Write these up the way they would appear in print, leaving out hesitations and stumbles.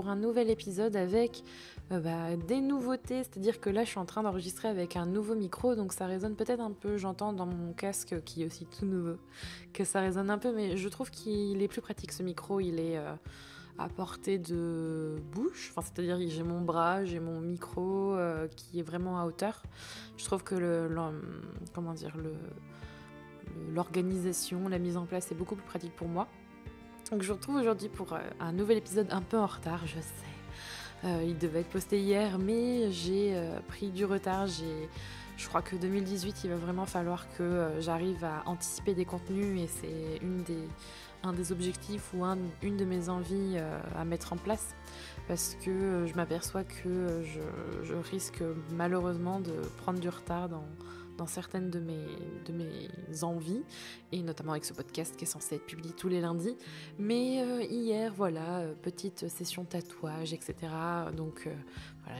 pour un nouvel épisode avec des nouveautés, c'est-à-dire que là je suis en train d'enregistrer avec un nouveau micro, donc ça résonne peut-être un peu, j'entends dans mon casque qui est aussi tout nouveau, que ça résonne un peu, mais je trouve qu'il est plus pratique ce micro, il est à portée de bouche, c'est-à-dire j'ai mon bras, j'ai mon micro qui est vraiment à hauteur. Je trouve que l'organisation, la mise en place est beaucoup plus pratique pour moi. Donc je vous retrouve aujourd'hui pour un nouvel épisode un peu en retard, je sais. Il devait être posté hier, mais j'ai pris du retard. Je crois que 2018, il va vraiment falloir que j'arrive à anticiper des contenus et c'est un des objectifs ou une de mes envies à mettre en place parce que je m'aperçois que je risque malheureusement de prendre du retard dans certaines de mes envies, et notamment avec ce podcast qui est censé être publié tous les lundis. Mais hier, petite session tatouage, etc. Donc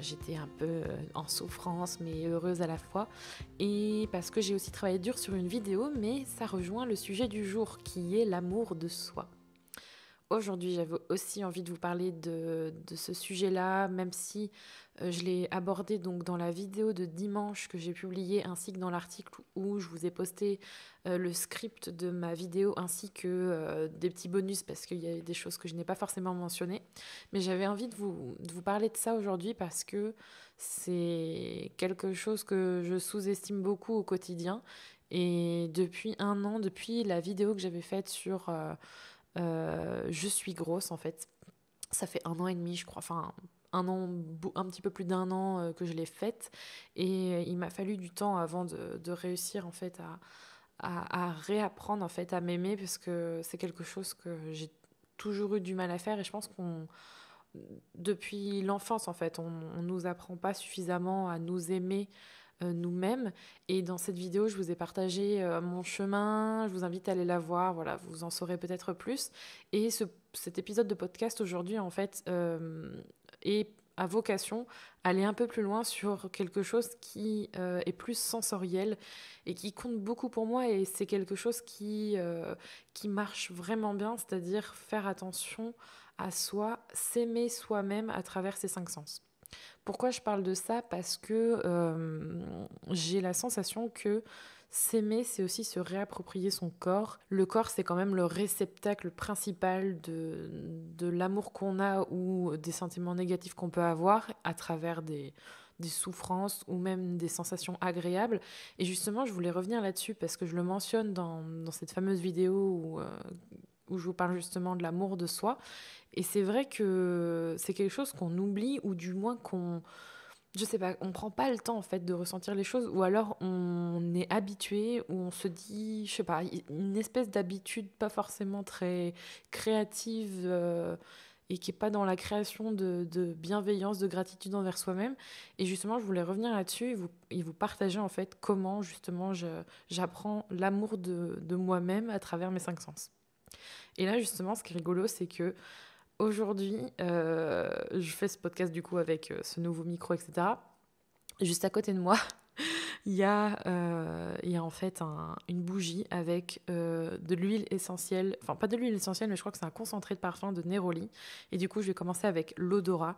j'étais un peu en souffrance, mais heureuse à la fois. Et parce que j'ai aussi travaillé dur sur une vidéo, mais ça rejoint le sujet du jour, qui est l'amour de soi. Aujourd'hui, j'avais aussi envie de vous parler de ce sujet-là, même si je l'ai abordé donc dans la vidéo de dimanche que j'ai publiée, ainsi que dans l'article où je vous ai posté le script de ma vidéo, ainsi que des petits bonus, parce qu'il y a des choses que je n'ai pas forcément mentionnées. Mais j'avais envie de vous parler de ça aujourd'hui parce que c'est quelque chose que je sous-estime beaucoup au quotidien. Et depuis un an, depuis la vidéo que j'avais faite sur... je suis grosse en fait. Ça fait 1 an et demi, je crois, un petit peu plus d'1 an que je l'ai faite, et il m'a fallu du temps avant de réussir en fait à réapprendre en fait à m'aimer, parce que c'est quelque chose que j'ai toujours eu du mal à faire, et je pense qu'on depuis l'enfance en fait on nous apprend pas suffisamment à nous aimer nous-mêmes. Et dans cette vidéo, je vous ai partagé mon chemin. Je vous invite à aller la voir. Voilà, vous en saurez peut-être plus. Et cet épisode de podcast aujourd'hui, en fait, est à vocation à aller un peu plus loin sur quelque chose qui est plus sensoriel et qui compte beaucoup pour moi. Et c'est quelque chose qui marche vraiment bien, c'est-à-dire faire attention à soi, s'aimer soi-même à travers ses 5 sens. Pourquoi je parle de ça ? Parce que j'ai la sensation que s'aimer, c'est aussi se réapproprier son corps. Le corps, c'est quand même le réceptacle principal de l'amour qu'on a ou des sentiments négatifs qu'on peut avoir à travers des souffrances ou même des sensations agréables. Et justement, je voulais revenir là-dessus parce que je le mentionne dans cette fameuse vidéo où je vous parle justement de l'amour de soi. Et c'est vrai que c'est quelque chose qu'on oublie, ou du moins je sais pas, on prend pas le temps en fait de ressentir les choses, ou alors on est habitué, ou on se dit, je sais pas, une espèce d'habitude pas forcément très créative et qui est pas dans la création de bienveillance, de gratitude envers soi-même. Et justement, je voulais revenir là-dessus et vous partager en fait comment justement j'apprends l'amour de moi-même à travers mes 5 sens. Et là justement, ce qui est rigolo, c'est que aujourd'hui, je fais ce podcast du coup avec ce nouveau micro, etc. Juste à côté de moi, il y a en fait une bougie avec de l'huile essentielle, enfin pas de l'huile essentielle, mais je crois que c'est un concentré de parfum de Neroli. Et du coup, je vais commencer avec l'odorat.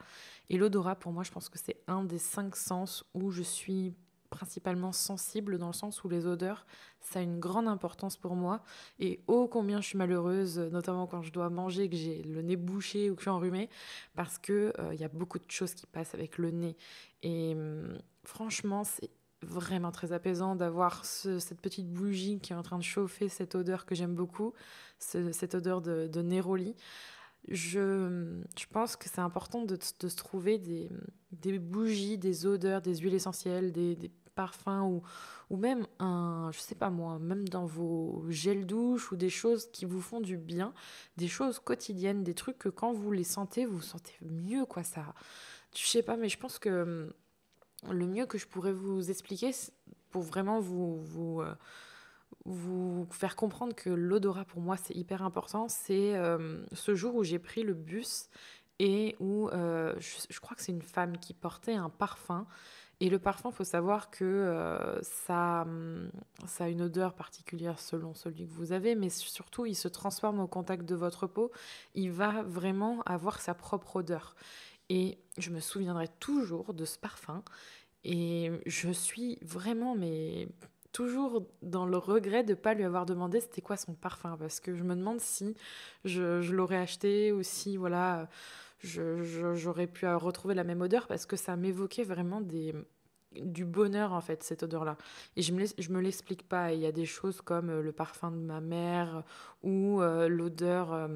Et l'odorat, pour moi, je pense que c'est un des 5 sens où je suis principalement sensible, dans le sens où les odeurs, ça a une grande importance pour moi. Et ô combien je suis malheureuse, notamment quand je dois manger, que j'ai le nez bouché ou que je suis enrhumée, parce que y a beaucoup de choses qui passent avec le nez. Et franchement, c'est vraiment très apaisant d'avoir cette petite bougie qui est en train de chauffer cette odeur que j'aime beaucoup, cette odeur de Neroli. Je pense que c'est important de se trouver des bougies, des odeurs, des huiles essentielles, des parfums, ou même je sais pas moi, même dans vos gels douche, ou des choses qui vous font du bien, des choses quotidiennes, des trucs que quand vous les sentez, vous vous sentez mieux, quoi. Ça, je sais pas, mais je pense que le mieux que je pourrais vous expliquer pour vraiment vous faire comprendre que l'odorat pour moi c'est hyper important, c'est ce jour où j'ai pris le bus et où je crois que c'est une femme qui portait un parfum, Et le parfum, il faut savoir que ça a une odeur particulière selon celui que vous avez, mais surtout, il se transforme au contact de votre peau. Il va vraiment avoir sa propre odeur. Et je me souviendrai toujours de ce parfum. Et je suis vraiment, mais toujours dans le regret de ne pas lui avoir demandé c'était quoi son parfum. Parce que je me demande si je l'aurais acheté ou si, voilà, j'aurais pu retrouver la même odeur parce que ça m'évoquait vraiment du bonheur, en fait, cette odeur-là. Et je me l'explique pas. Il y a des choses comme le parfum de ma mère ou l'odeur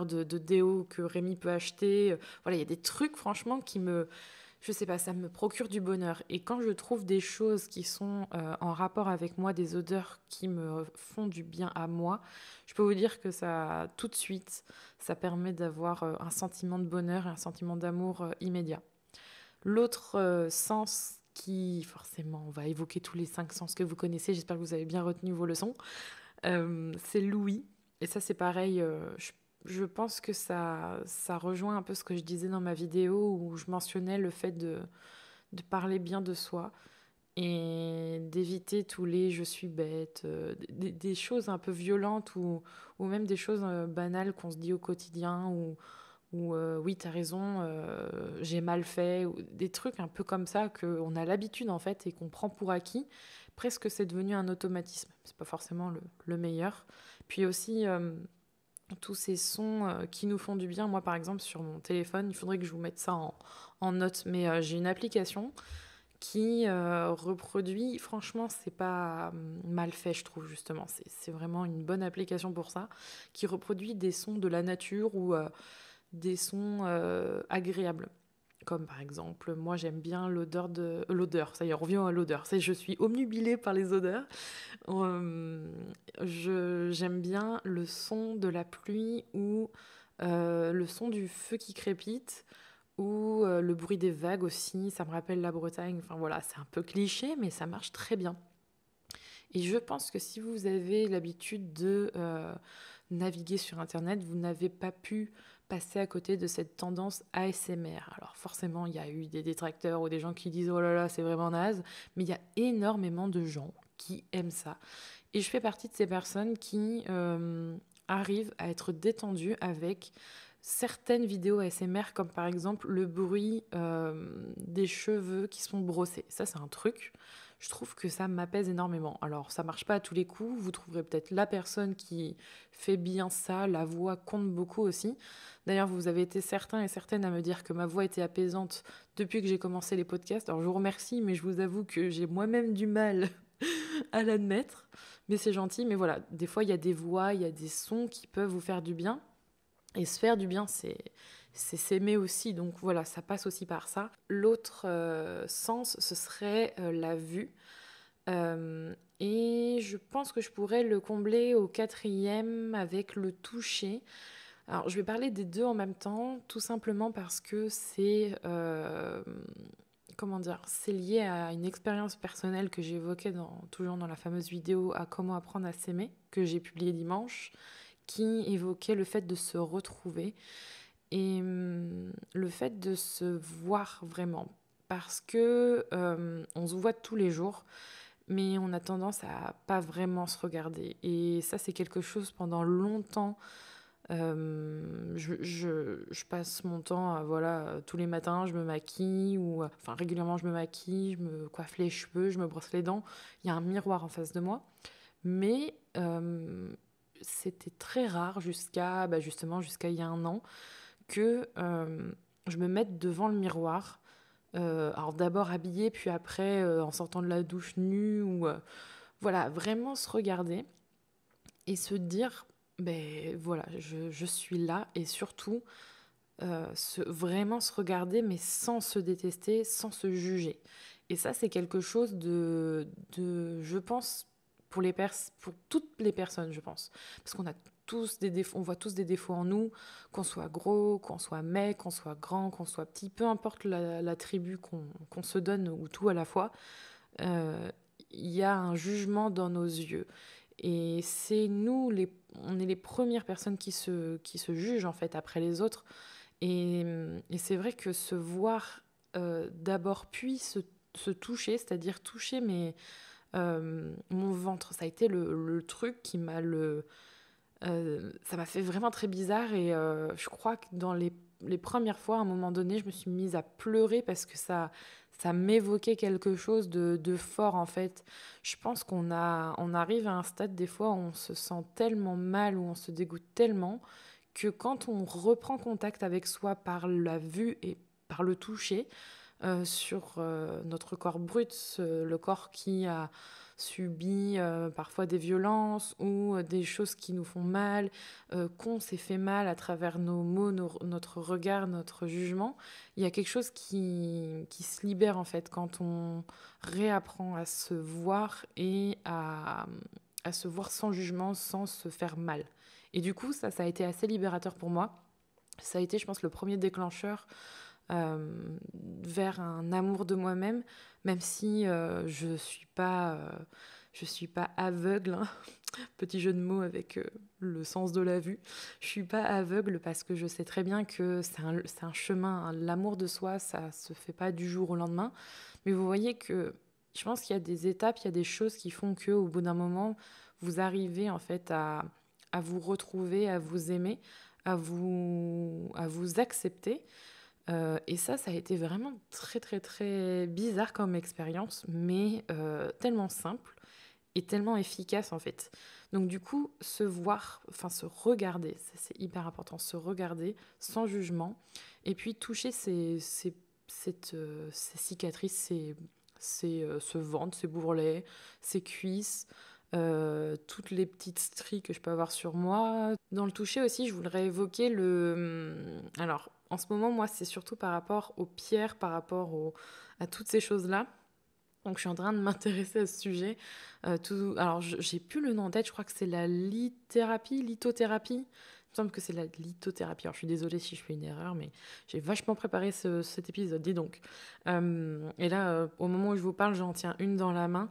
de déo que Rémi peut acheter. Voilà, il y a des trucs, franchement, je sais pas, ça me procure du bonheur. Et quand je trouve des choses qui sont en rapport avec moi, des odeurs qui me font du bien à moi, je peux vous dire que ça, tout de suite, ça permet d'avoir un sentiment de bonheur et un sentiment d'amour immédiat. L'autre sens qui, forcément, on va évoquer tous les 5 sens que vous connaissez, j'espère que vous avez bien retenu vos leçons, c'est l'ouïe. Et ça, c'est pareil, je pense que ça rejoint un peu ce que je disais dans ma vidéo où je mentionnais le fait de parler bien de soi et d'éviter tous les je suis bête, des choses un peu violentes ou même des choses banales qu'on se dit au quotidien ou oui, t'as raison, j'ai mal fait, ou des trucs un peu comme ça qu'on a l'habitude en fait et qu'on prend pour acquis. Presque c'est devenu un automatisme. C'est pas forcément le meilleur. Puis aussi, tous ces sons qui nous font du bien. Moi, par exemple, sur mon téléphone, il faudrait que je vous mette ça en note, mais j'ai une application qui reproduit, franchement, c'est pas mal fait, je trouve, justement. C'est vraiment une bonne application pour ça, qui reproduit des sons de la nature ou des sons agréables. Comme par exemple, moi j'aime bien l'odeur, ça y est, on revient à l'odeur. Je suis omnubilée par les odeurs. Euh, J'aime bien le son de la pluie ou le son du feu qui crépite ou le bruit des vagues aussi. Ça me rappelle la Bretagne. Enfin voilà, c'est un peu cliché, mais ça marche très bien. Et je pense que si vous avez l'habitude de naviguer sur Internet, vous n'avez pas pu passer à côté de cette tendance ASMR. Alors forcément, il y a eu des détracteurs ou des gens qui disent « Oh là là, c'est vraiment naze », mais il y a énormément de gens qui aiment ça. Et je fais partie de ces personnes qui arrivent à être détendues avec certaines vidéos ASMR, comme par exemple le bruit des cheveux qui sont brossés. Ça, c'est un truc. Je trouve que ça m'apaise énormément. Alors, ça marche pas à tous les coups. Vous trouverez peut-être la personne qui fait bien ça. La voix compte beaucoup aussi. D'ailleurs, vous avez été certains et certaines à me dire que ma voix était apaisante depuis que j'ai commencé les podcasts. Alors, je vous remercie, mais je vous avoue que j'ai moi-même du mal à l'admettre. Mais c'est gentil. Mais voilà, des fois, il y a des voix, il y a des sons qui peuvent vous faire du bien. Et se faire du bien, c'est s'aimer aussi. Donc voilà, ça passe aussi par ça. L'autre sens, ce serait la vue. Et je pense que je pourrais le combler au 4e avec le toucher. Alors, je vais parler des deux en même temps, tout simplement parce que c'est... comment dire, c'est lié à une expérience personnelle que j'ai évoquée toujours dans la fameuse vidéo à comment apprendre à s'aimer, que j'ai publiée dimanche, qui évoquait le fait de se retrouver et le fait de se voir vraiment. Parce que on se voit tous les jours, mais on a tendance à pas vraiment se regarder. Et ça, c'est quelque chose pendant longtemps. Je passe mon temps, voilà, tous les matins, je me maquille, ou enfin régulièrement je me maquille, je me coiffe les cheveux, je me brosse les dents. Il y a un miroir en face de moi. Mais c'était très rare jusqu'à il y a un an que je me mette devant le miroir. Alors d'abord habillée, puis après en sortant de la douche nue, ou voilà, vraiment se regarder et se dire, ben voilà, je suis là, et surtout vraiment se regarder, mais sans se détester, sans se juger. Et ça, c'est quelque chose je pense, pour toutes les personnes, je pense. Parce qu'on a tous des défauts, on voit tous des défauts en nous, qu'on soit gros, qu'on soit mec, qu'on soit grand, qu'on soit petit, peu importe la tribu qu'on se donne, ou tout à la fois, euh, il y a un jugement dans nos yeux. Et c'est on est les premières personnes qui se jugent, en fait, après les autres. Et c'est vrai que se voir d'abord, puis se toucher, c'est-à-dire toucher mon ventre. Ça a été le truc qui ça m'a fait vraiment très bizarre et je crois que dans les premières fois, à un moment donné, je me suis mise à pleurer parce que ça m'évoquait quelque chose de fort en fait. Je pense on arrive à un stade des fois où on se sent tellement mal, où on se dégoûte tellement que quand on reprend contact avec soi par la vue et par le toucher, sur notre corps brut, le corps qui a subi parfois des violences ou des choses qui nous font mal, qu'on s'est fait mal à travers nos mots, notre regard, notre jugement. Il y a quelque chose qui se libère en fait quand on réapprend à se voir et à se voir sans jugement, sans se faire mal. Et du coup, ça a été assez libérateur pour moi. Ça a été, je pense, le premier déclencheur vers un amour de moi-même, même si je suis pas aveugle, hein. Petit jeu de mots avec le sens de la vue. Je suis pas aveugle parce que je sais très bien que c'est un chemin, hein. L'amour de soi, ça se fait pas du jour au lendemain. Mais vous voyez que je pense qu'il y a des étapes, il y a des choses qui font que au bout d'un moment, vous arrivez en fait à vous retrouver, à vous aimer, à vous accepter. Et ça a été vraiment très, très, très bizarre comme expérience, mais tellement simple et tellement efficace en fait. Donc du coup, se voir, enfin se regarder, c'est hyper important, se regarder sans jugement, et puis toucher ces cicatrices, ce ventre, ces bourrelets, ces cuisses, toutes les petites stries que je peux avoir sur moi. Dans le toucher aussi, je voudrais évoquer alors, en ce moment, moi, c'est surtout par rapport aux pierres, à toutes ces choses-là. Donc, je suis en train de m'intéresser à ce sujet. Alors, j'ai plus le nom en tête, je crois que c'est la lithothérapie. Il me semble que c'est la lithothérapie. Alors, je suis désolée si je fais une erreur, mais j'ai vachement préparé cet épisode, dis donc. Et là, au moment où je vous parle, j'en tiens une dans la main.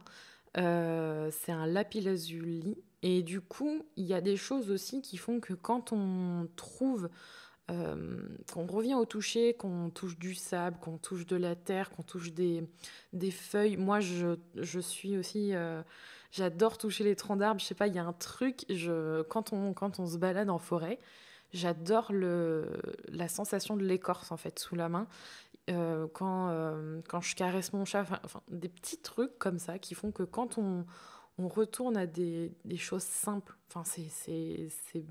C'est un lapis-lazuli. Et du coup, il y a des choses aussi qui font que quand on trouve, qu'on revient au toucher, qu'on touche du sable, qu'on touche de la terre, qu'on touche des feuilles. Moi, je suis aussi... j'adore toucher les troncs d'arbres. Je sais pas, il y a un truc, quand on se balade en forêt, j'adore la sensation de l'écorce, en fait, sous la main. Quand je caresse mon chat, enfin, des petits trucs comme ça qui font que quand on retourne à des choses simples, enfin, c'est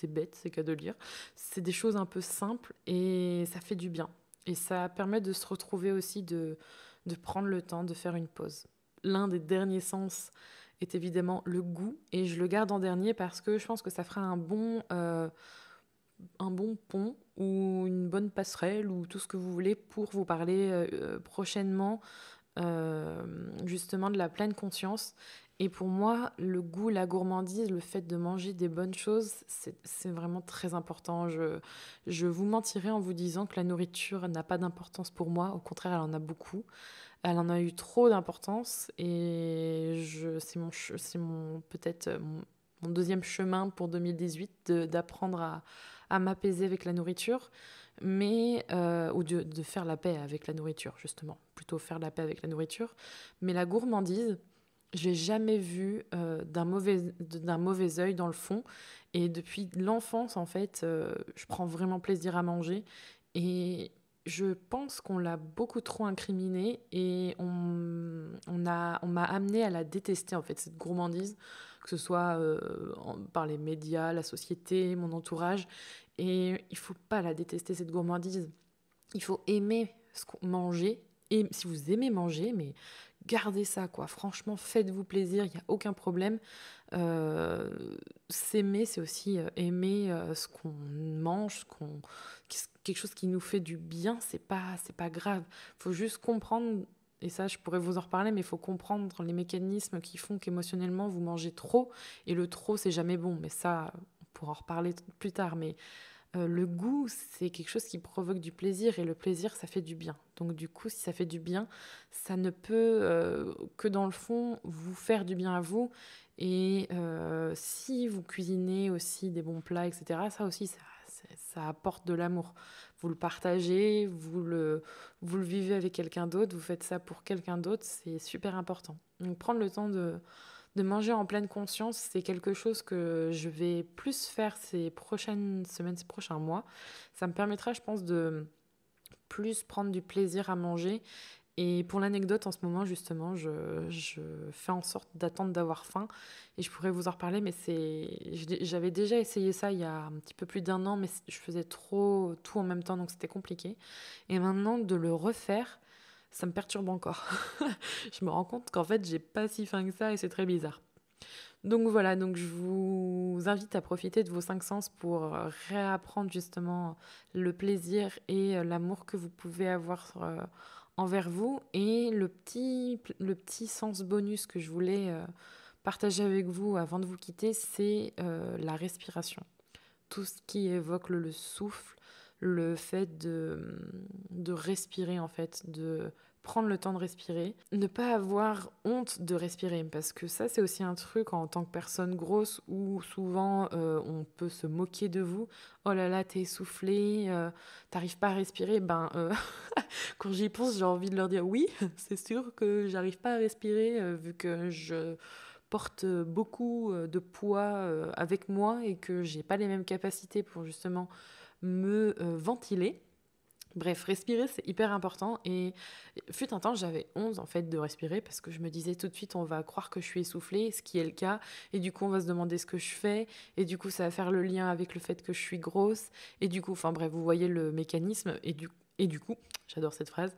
bête, c'est qu'à de le dire, c'est des choses un peu simples et ça fait du bien. Et ça permet de se retrouver aussi, de prendre le temps de faire une pause. L'un des derniers sens est évidemment le goût et je le garde en dernier parce que je pense que ça fera un bon pont ou une bonne passerelle ou tout ce que vous voulez pour vous parler prochainement justement de la pleine conscience. Et pour moi, le goût, la gourmandise, le fait de manger des bonnes choses, c'est vraiment très important. Je vous mentirais en vous disant que la nourriture n'a pas d'importance pour moi. Au contraire, elle en a beaucoup. Elle en a eu trop d'importance et c'est peut-être mon deuxième chemin pour 2018 d'apprendre à m'apaiser avec la nourriture, ou de faire la paix avec la nourriture, justement. Plutôt faire la paix avec la nourriture. Mais la gourmandise, je l'ai jamais vue d'un mauvais œil dans le fond. Et depuis l'enfance, en fait, je prends vraiment plaisir à manger. Et je pense qu'on l'a beaucoup trop incriminée et on m'a amené à la détester, en fait, cette gourmandise, que ce soit par les médias, la société, mon entourage. Et il faut pas la détester, cette gourmandise. Il faut aimer manger. Et si vous aimez manger, mais gardez ça, quoi. Franchement, faites-vous plaisir, il n'y a aucun problème. Euh, S'aimer, c'est aussi aimer ce qu'on mange, quelque chose qui nous fait du bien, c'est pas grave. Il faut juste comprendre, et ça, je pourrais vous en reparler, mais il faut comprendre les mécanismes qui font qu'émotionnellement, vous mangez trop. Et le trop, c'est jamais bon. Mais ça, on pourra en reparler plus tard. Mais le goût, c'est quelque chose qui provoque du plaisir et le plaisir, ça fait du bien. Donc du coup, si ça fait du bien, ça ne peut que dans le fond vous faire du bien à vous. Et si vous cuisinez aussi des bons plats, etc., ça aussi, ça apporte de l'amour. vous le partagez, vous le vivez avec quelqu'un d'autre, vous faites ça pour quelqu'un d'autre, c'est super important. Donc prendre le temps de manger en pleine conscience, c'est quelque chose que je vais plus faire ces prochaines semaines, ces prochains mois. Ça me permettra, je pense, de plus prendre du plaisir à manger. Et pour l'anecdote, en ce moment, justement, je fais en sorte d'attendre d'avoir faim. Et je pourrais vous en reparler, mais j'avais déjà essayé ça il y a un petit peu plus d'un an, mais je faisais trop tout en même temps, donc c'était compliqué. Et maintenant, de le refaire, ça me perturbe encore. Je me rends compte qu'en fait, j'ai pas si faim que ça et c'est très bizarre. Donc voilà, donc je vous invite à profiter de vos cinq sens pour réapprendre justement le plaisir et l'amour que vous pouvez avoir envers vous. Et le petit sens bonus que je voulais partager avec vous avant de vous quitter, c'est la respiration. Tout ce qui évoque le souffle, le fait de respirer en fait, de prendre le temps de respirer, ne pas avoir honte de respirer, parce que ça c'est aussi un truc en tant que personne grosse où souvent on peut se moquer de vous. Oh là là, t'es essoufflé, t'arrives pas à respirer. Quand j'y pense, j'ai envie de leur dire oui, c'est sûr que j'arrive pas à respirer vu que je porte beaucoup de poids avec moi et que j'ai pas les mêmes capacités pour justement me ventiler. Bref, respirer, c'est hyper important. Et fut un temps, j'avais 11 en fait de respirer parce que je me disais tout de suite, on va croire que je suis essoufflée, ce qui est le cas. Et du coup, on va se demander ce que je fais. Et du coup, ça va faire le lien avec le fait que je suis grosse. Et du coup, enfin bref, vous voyez le mécanisme. Et du coup, j'adore cette phrase.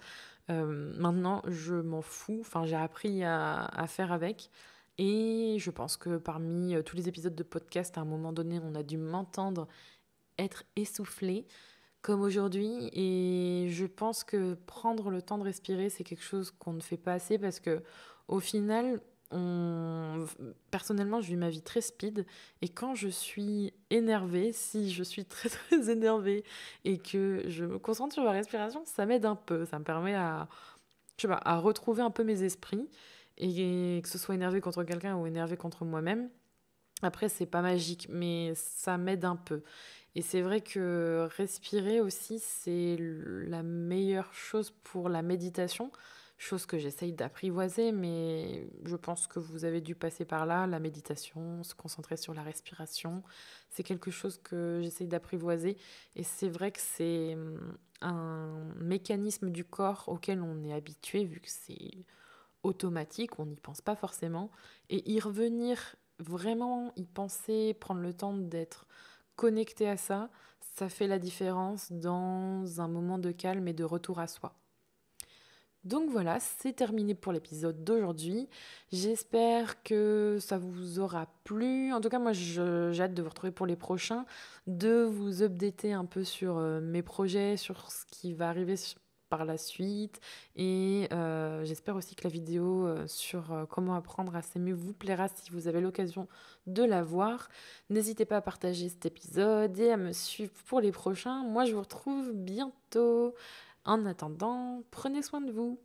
Maintenant, je m'en fous. Enfin, j'ai appris à faire avec. Et je pense que parmi tous les épisodes de podcast, à un moment donné, on a dû m'entendre être essoufflée comme aujourd'hui. Et je pense que prendre le temps de respirer, c'est quelque chose qu'on ne fait pas assez parce que au final, personnellement, je vis ma vie très speed. Et quand je suis énervée, si je suis très très énervée et que je me concentre sur ma respiration, ça m'aide un peu. Ça me permet je sais pas, à retrouver un peu mes esprits et que ce soit énervé contre quelqu'un ou énervé contre moi-même. Après, c'est pas magique, mais ça m'aide un peu. Et c'est vrai que respirer aussi, c'est la meilleure chose pour la méditation, chose que j'essaye d'apprivoiser, mais je pense que vous avez dû passer par là, la méditation, se concentrer sur la respiration. C'est quelque chose que j'essaye d'apprivoiser. Et c'est vrai que c'est un mécanisme du corps auquel on est habitué, vu que c'est automatique, on n'y pense pas forcément. Et y revenir, vraiment y penser, prendre le temps d'être connecté à ça, ça fait la différence dans un moment de calme et de retour à soi. Donc voilà, c'est terminé pour l'épisode d'aujourd'hui. J'espère que ça vous aura plu. En tout cas, moi, j'ai hâte de vous retrouver pour les prochains, de vous updater un peu sur mes projets, sur ce qui va arriver par la suite. Et j'espère aussi que la vidéo sur comment apprendre à s'aimer vous plaira si vous avez l'occasion de la voir. N'hésitez pas à partager cet épisode et à me suivre pour les prochains. Moi, je vous retrouve bientôt. En attendant, prenez soin de vous.